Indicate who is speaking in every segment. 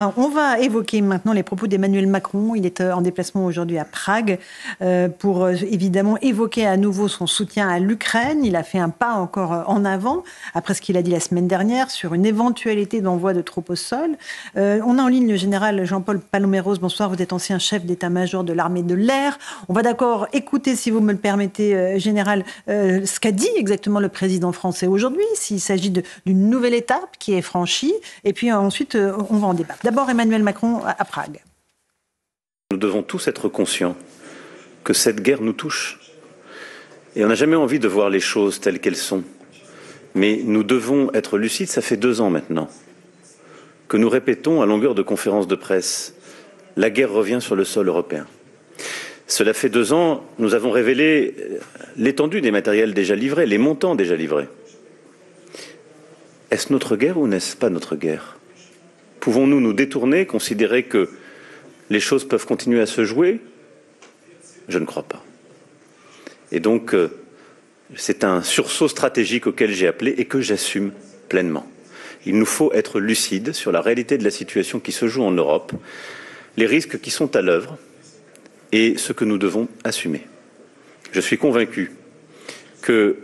Speaker 1: Alors, on va évoquer maintenant les propos d'Emmanuel Macron. Il est en déplacement aujourd'hui à Prague pour évidemment évoquer à nouveau son soutien à l'Ukraine. Il a fait un pas encore en avant après ce qu'il a dit la semaine dernière sur une éventualité d'envoi de troupes au sol. On a en ligne le général Jean-Paul Paloméros. Bonsoir, vous êtes ancien chef d'état-major de l'armée de l'air. On va d'accord écouter, si vous me le permettez, général, ce qu'a dit exactement le président français aujourd'hui, s'il s'agit d'une nouvelle étape qui est franchie. Et puis ensuite, on va en débattre. D'abord, Emmanuel Macron à Prague.
Speaker 2: Nous devons tous être conscients que cette guerre nous touche. Et on n'a jamais envie de voir les choses telles qu'elles sont. Mais nous devons être lucides, ça fait 2 ans maintenant, que nous répétons à longueur de conférences de presse, la guerre revient sur le sol européen. Cela fait 2 ans, nous avons révélé l'étendue des matériels déjà livrés, les montants déjà livrés. Est-ce notre guerre ou n'est-ce pas notre guerre ? Pouvons-nous nous détourner, considérer que les choses peuvent continuer à se jouer ? Je ne crois pas. Et donc, c'est un sursaut stratégique auquel j'ai appelé et que j'assume pleinement. Il nous faut être lucides sur la réalité de la situation qui se joue en Europe, les risques qui sont à l'œuvre et ce que nous devons assumer. Je suis convaincu que,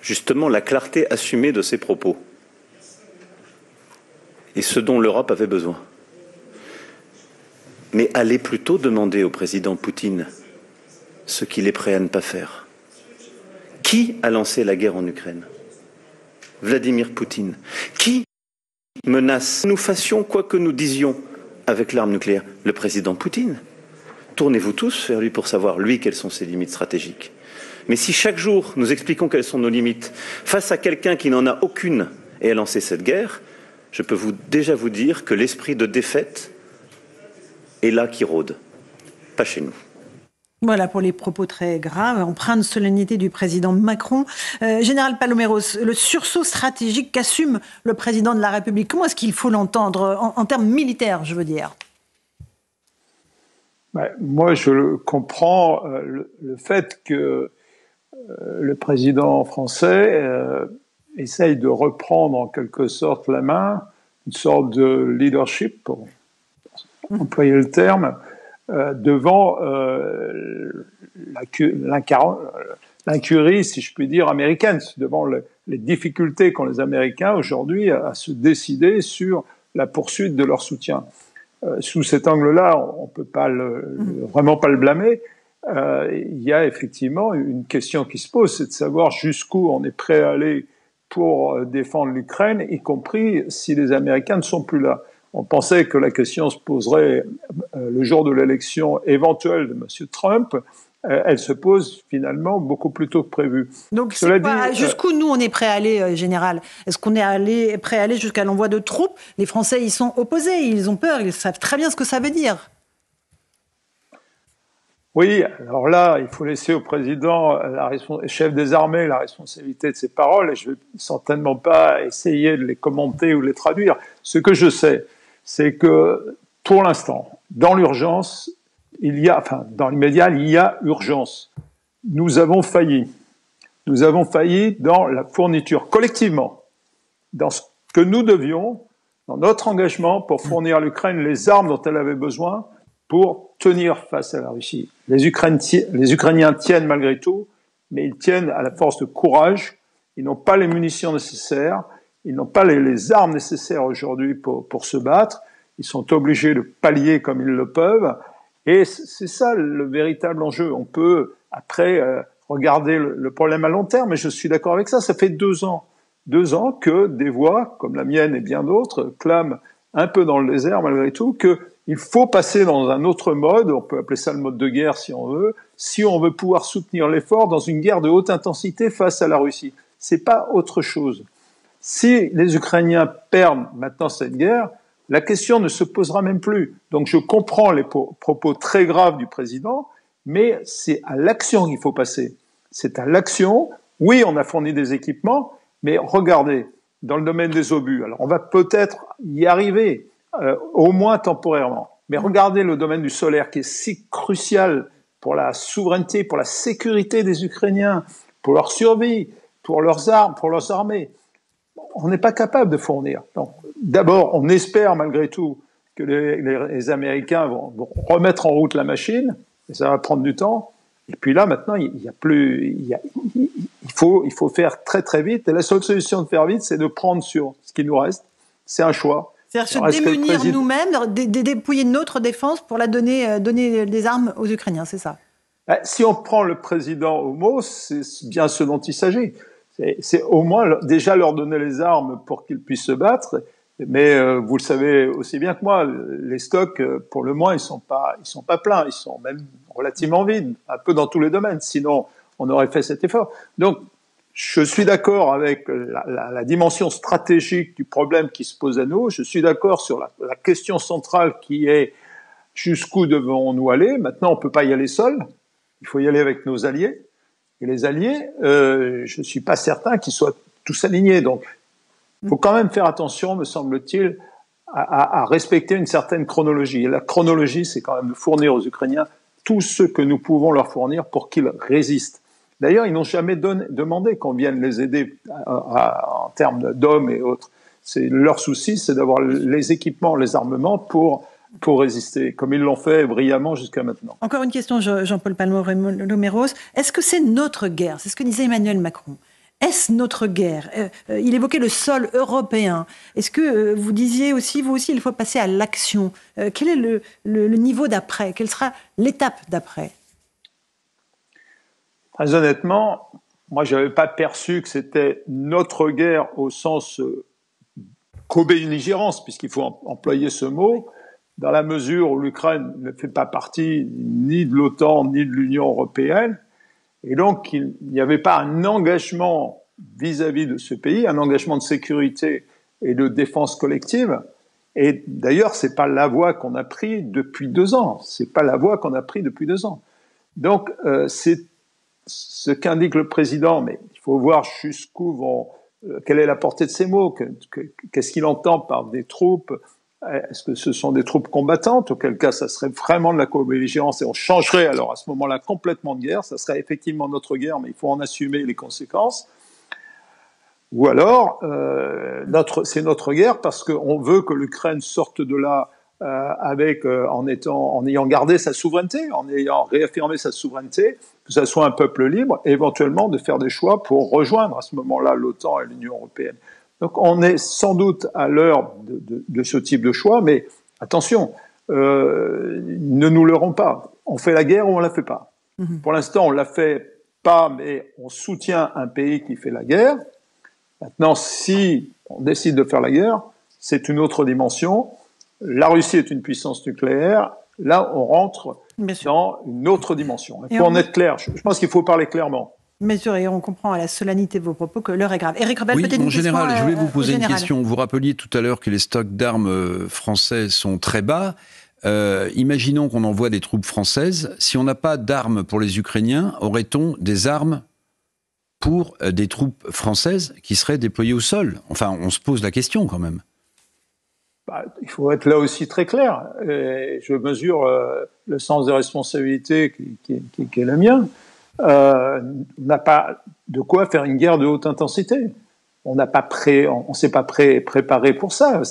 Speaker 2: justement, la clarté assumée de ces propos et ce dont l'Europe avait besoin. Mais allez plutôt demander au président Poutine ce qu'il est prêt à ne pas faire. Qui a lancé la guerre en Ukraine ? Vladimir Poutine. Qui menace ? Nous fassions quoi que nous disions avec l'arme nucléaire ? Le président Poutine. Tournez-vous tous vers lui pour savoir, lui, quelles sont ses limites stratégiques. Mais si chaque jour nous expliquons quelles sont nos limites face à quelqu'un qui n'en a aucune et a lancé cette guerre, je peux déjà vous dire que l'esprit de défaite est là qui rôde, pas chez nous.
Speaker 1: Voilà pour les propos très graves, empreints de solennité du président Macron. Général Paloméros, le sursaut stratégique qu'assume le président de la République, comment est-ce qu'il faut l'entendre en termes militaires, je veux dire ?
Speaker 3: Moi, je comprends le fait que le président français essaye de reprendre en quelque sorte la main, une sorte de leadership, pour employer le terme, devant l'incurie, si je puis dire, américaine, devant les difficultés qu'ont les Américains aujourd'hui à se décider sur la poursuite de leur soutien. Sous cet angle-là, on ne peut vraiment pas le blâmer. Il y a effectivement une question qui se pose, c'est de savoir jusqu'où on est prêt à aller pour défendre l'Ukraine, y compris si les Américains ne sont plus là. On pensait que la question se poserait le jour de l'élection éventuelle de M. Trump. Elle se pose finalement beaucoup plus tôt que prévu.
Speaker 1: Donc, jusqu'où nous on est prêt à aller, général ? Est-ce qu'on est prêt à aller jusqu'à l'envoi de troupes ? Les Français y sont opposés, ils ont peur, ils savent très bien ce que ça veut dire.
Speaker 3: Oui, alors là, il faut laisser au président, chef des armées, la responsabilité de ses paroles, et je ne vais certainement pas essayer de les commenter ou de les traduire. Ce que je sais, c'est que, pour l'instant, dans l'urgence, dans l'immédiat, il y a urgence. Nous avons failli. Nous avons failli dans la fourniture, collectivement, dans ce que nous devions, dans notre engagement pour fournir à l'Ukraine les armes dont elle avait besoin pour tenir face à la Russie. Les Ukrainiens tiennent malgré tout, mais ils tiennent à la force de courage. Ils n'ont pas les munitions nécessaires, ils n'ont pas les armes nécessaires aujourd'hui pour se battre. Ils sont obligés de pallier comme ils le peuvent. Et c'est ça le véritable enjeu. On peut, après, regarder le problème à long terme, mais je suis d'accord avec ça. Ça fait 2 ans. 2 ans que des voix, comme la mienne et bien d'autres, clament un peu dans le désert, malgré tout, qu'il faut passer dans un autre mode, on peut appeler ça le mode de guerre si on veut pouvoir soutenir l'effort dans une guerre de haute intensité face à la Russie. C'est pas autre chose. Si les Ukrainiens perdent maintenant cette guerre, la question ne se posera même plus. Donc je comprends les propos très graves du président, mais c'est à l'action qu'il faut passer. C'est à l'action. Oui, on a fourni des équipements, mais regardez, dans le domaine des obus, alors on va peut-être y arriver, au moins temporairement. Mais regardez le domaine du solaire qui est si crucial pour la souveraineté, pour la sécurité des Ukrainiens, pour leur survie, pour leurs armes, pour leurs armées. On n'est pas capable de fournir. Donc, d'abord, on espère malgré tout que les Américains vont remettre en route la machine, et ça va prendre du temps. Et puis là, maintenant, il faut faire très très vite. Et la seule solution de faire vite, c'est de prendre sur ce qui nous reste. C'est un choix.
Speaker 1: C'est-à-dire se démunir nous-mêmes, dépouiller notre défense pour donner des armes aux Ukrainiens, c'est ça?
Speaker 3: Si on prend le président au mot, c'est bien ce dont il s'agit. C'est au moins déjà leur donner les armes pour qu'ils puissent se battre. Mais vous le savez aussi bien que moi, les stocks, pour le moins, ils sont pas pleins, ils sont même relativement vides, un peu dans tous les domaines. Sinon, on aurait fait cet effort. Donc, je suis d'accord avec la dimension stratégique du problème qui se pose à nous. Je suis d'accord sur la question centrale qui est jusqu'où devons-nous aller. Maintenant, on peut pas y aller seul. Il faut y aller avec nos alliés. Et les alliés, je suis pas certain qu'ils soient tous alignés. Donc, il faut quand même faire attention, me semble-t-il, à respecter une certaine chronologie. Et la chronologie, c'est quand même de fournir aux Ukrainiens tout ce que nous pouvons leur fournir pour qu'ils résistent. D'ailleurs, ils n'ont jamais demandé qu'on vienne les aider en termes d'hommes et autres. Leur souci, c'est d'avoir les équipements, les armements pour résister, comme ils l'ont fait brillamment jusqu'à maintenant.
Speaker 1: Encore une question, Jean-Paul Palmero-Loméros. Est-ce que c'est notre guerre? C'est ce que disait Emmanuel Macron. Est-ce notre guerre? Il évoquait le sol européen. Est-ce que vous disiez aussi, vous aussi, il faut passer à l'action? Quel est le niveau d'après? Quelle sera l'étape d'après?
Speaker 3: Très honnêtement, moi, je n'avais pas perçu que c'était notre guerre au sens co-belligérance, puisqu'il faut employer ce mot, dans la mesure où l'Ukraine ne fait pas partie ni de l'OTAN ni de l'Union européenne. Et donc, il n'y avait pas un engagement vis-à-vis de ce pays, un engagement de sécurité et de défense collective. Et d'ailleurs, c'est pas la voie qu'on a pris depuis 2 ans. C'est pas la voie qu'on a pris depuis 2 ans. Donc, c'est ce qu'indique le président, mais il faut voir jusqu'où quelle est la portée de ces mots, qu'est-ce qu'il entend par des troupes. Est-ce que ce sont des troupes combattantes? Auquel cas, ça serait vraiment de la co-belligérance et on changerait alors à ce moment-là complètement de guerre. Ça serait effectivement notre guerre, mais il faut en assumer les conséquences. Ou alors, c'est notre guerre parce qu'on veut que l'Ukraine sorte de là en ayant gardé sa souveraineté, en ayant réaffirmé sa souveraineté, que ça soit un peuple libre, et éventuellement de faire des choix pour rejoindre à ce moment-là l'OTAN et l'Union européenne. Donc on est sans doute à l'heure de ce type de choix, mais attention, ne nous leurrons pas. On fait la guerre ou on la fait pas. Pour l'instant, on la fait pas, mais on soutient un pays qui fait la guerre. Maintenant, si on décide de faire la guerre, c'est une autre dimension. La Russie est une puissance nucléaire. Là, on rentre dans une autre dimension. Il faut en être clair. Je pense qu'il faut parler clairement.
Speaker 1: Bien sûr, et on comprend à la solennité de vos propos que l'heure est grave. Éric Revel,
Speaker 4: oui,
Speaker 1: peut-être
Speaker 4: mon
Speaker 1: une
Speaker 4: général,
Speaker 1: question,
Speaker 4: je voulais vous poser une
Speaker 1: général.
Speaker 4: question. Vous rappeliez tout à l'heure que les stocks d'armes français sont très bas. Imaginons qu'on envoie des troupes françaises. Si on n'a pas d'armes pour les Ukrainiens, aurait-on des armes pour des troupes françaises qui seraient déployées au sol? Enfin, on se pose la question quand même.
Speaker 3: Il faut être là aussi très clair. Et je mesure le sens des responsabilités qui est le mien. On n'a pas de quoi faire une guerre de haute intensité. On s'est pas préparé pour ça.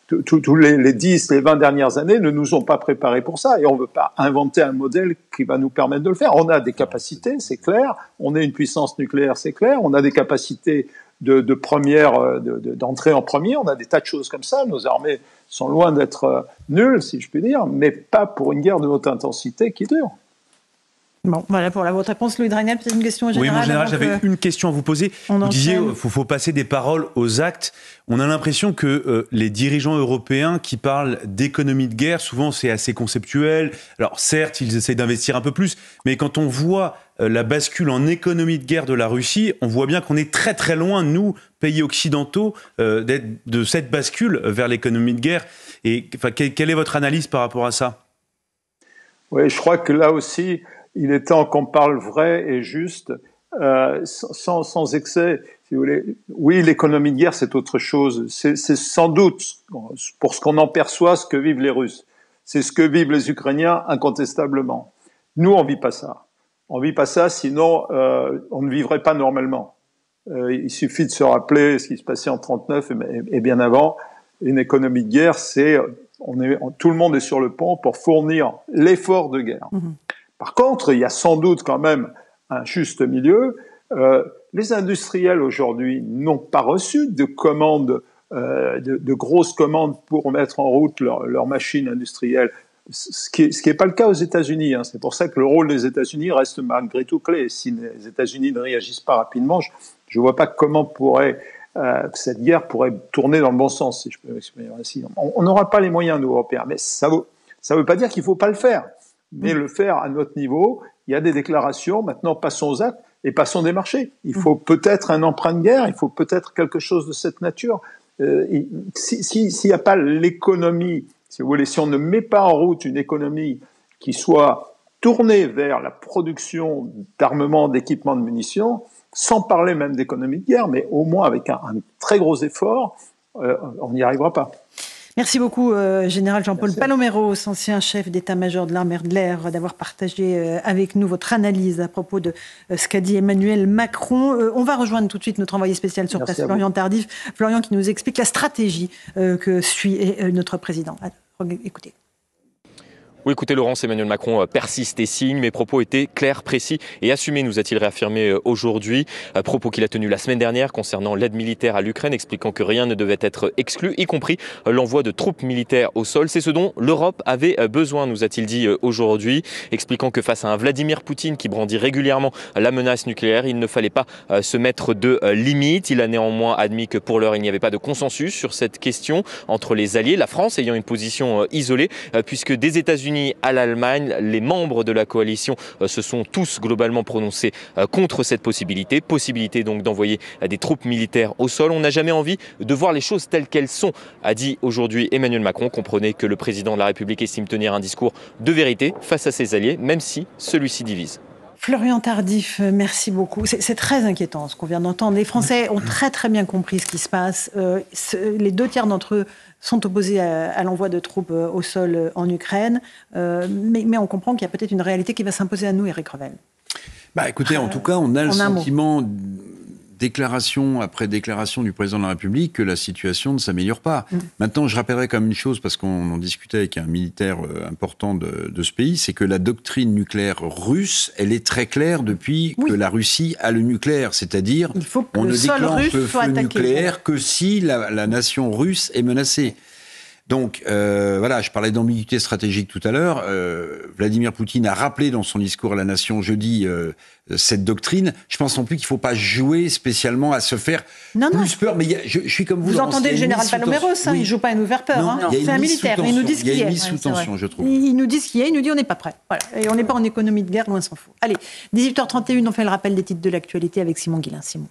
Speaker 3: Tous les 10, les 20 dernières années ne nous ont pas préparés pour ça. Et on ne veut pas inventer un modèle qui va nous permettre de le faire. On a des capacités, c'est clair. On est une puissance nucléaire, c'est clair. On a des capacités d'entrée en premier. On a des tas de choses comme ça. Nos armées sont loin d'être nulles, si je puis dire, mais pas pour une guerre de haute intensité qui dure.
Speaker 1: Bon, voilà pour votre réponse. Louis Dragnel, peut-être une question générale.
Speaker 5: Oui, mon général, j'avais une question à vous poser. Vous disiez qu'il faut passer des paroles aux actes. On a l'impression que les dirigeants européens qui parlent d'économie de guerre, souvent c'est assez conceptuel. Alors certes, ils essayent d'investir un peu plus, mais quand on voit la bascule en économie de guerre de la Russie, on voit bien qu'on est très très loin, nous, pays occidentaux, de cette bascule vers l'économie de guerre. Et quelle est votre analyse par rapport à ça?
Speaker 3: Oui, je crois que là aussi, il est temps qu'on parle vrai et juste, sans excès, si vous voulez. Oui, l'économie de guerre, c'est autre chose. C'est sans doute, pour ce qu'on en perçoit, ce que vivent les Russes. C'est ce que vivent les Ukrainiens, incontestablement. Nous, on vit pas ça. On vit pas ça, sinon on ne vivrait pas normalement. Il suffit de se rappeler ce qui se passait en 1939 et bien avant. Une économie de guerre, c'est tout le monde est sur le pont pour fournir l'effort de guerre. Par contre, il y a sans doute quand même un juste milieu. Les industriels aujourd'hui n'ont pas reçu de commandes, de grosses commandes pour mettre en route leurs machines industrielles. Ce qui est pas le cas aux États-Unis. Hein. C'est pour ça que le rôle des États-Unis reste malgré tout clé. Si les États-Unis ne réagissent pas rapidement, je vois pas comment cette guerre pourrait tourner dans le bon sens, si je peux m'exprimer ainsi. On n'aura pas les moyens, nous, Européens, mais ça veut pas dire qu'il faut pas le faire. Mais le faire à notre niveau, il y a des déclarations, maintenant passons aux actes et passons des marchés. Il faut peut-être un emprunt de guerre, il faut peut-être quelque chose de cette nature. S'il n'y a pas l'économie, si vous voulez, si on ne met pas en route une économie qui soit tournée vers la production d'armements, d'équipements de munitions, sans parler même d'économie de guerre, mais au moins avec un très gros effort, on n'y arrivera pas.
Speaker 1: Merci beaucoup, Général Jean-Paul Paloméros, ancien chef d'état-major de l'armée de l'air, d'avoir partagé avec nous votre analyse à propos de ce qu'a dit Emmanuel Macron. On va rejoindre tout de suite notre envoyé spécial sur place, Florian Tardif. Florian qui nous explique la stratégie que suit notre président. Alors, écoutez.
Speaker 6: Oui, écoutez, Laurence, Emmanuel Macron persiste et signe. Mes propos étaient clairs, précis et assumés, nous a-t-il réaffirmé aujourd'hui. Propos qu'il a tenus la semaine dernière concernant l'aide militaire à l'Ukraine, expliquant que rien ne devait être exclu, y compris l'envoi de troupes militaires au sol. C'est ce dont l'Europe avait besoin, nous a-t-il dit aujourd'hui, expliquant que face à un Vladimir Poutine qui brandit régulièrement la menace nucléaire, il ne fallait pas se mettre de limites. Il a néanmoins admis que pour l'heure, il n'y avait pas de consensus sur cette question entre les alliés, la France ayant une position isolée, puisque des États-Unis à l'Allemagne, les membres de la coalition se sont tous globalement prononcés contre cette possibilité donc d'envoyer des troupes militaires au sol. On n'a jamais envie de voir les choses telles qu'elles sont, a dit aujourd'hui Emmanuel Macron. Comprenez que le président de la République estime tenir un discours de vérité face à ses alliés, même si celui-ci divise.
Speaker 1: Florian Tardif, merci beaucoup. C'est très inquiétant ce qu'on vient d'entendre. Les Français ont très très bien compris ce qui se passe. Les 2 tiers d'entre eux sont opposés à l'envoi de troupes au sol en Ukraine. Mais on comprend qu'il y a peut-être une réalité qui va s'imposer à nous, Éric Revel.
Speaker 4: Écoutez, en tout cas, on a le sentiment, déclaration après déclaration du président de la République, que la situation ne s'améliore pas. Maintenant, je rappellerai quand même une chose, parce qu'on en discutait avec un militaire important de ce pays, c'est que la doctrine nucléaire russe, elle est très claire depuis que la Russie a le nucléaire. C'est-à-dire, on ne déclenche le feu nucléaire que si la nation russe est menacée. Donc, voilà, je parlais d'ambiguïté stratégique tout à l'heure. Vladimir Poutine a rappelé dans son discours à la nation jeudi cette doctrine. Je pense non plus qu'il ne faut pas jouer spécialement à se faire plus peur. Mais je suis comme vous.
Speaker 1: Vous entendez le général Paloméros, il ne joue pas à nous faire peur. C'est un militaire. Il nous dit ce qu'il y a.
Speaker 4: Il y a une mise sous tension, je trouve.
Speaker 1: Il nous dit ce qu'il y a, il nous dit on n'est pas prêt. Voilà. Et on n'est pas en économie de guerre, loin s'en faut. Allez, 18h31, on fait le rappel des titres de l'actualité avec Simon Guillain. Simon.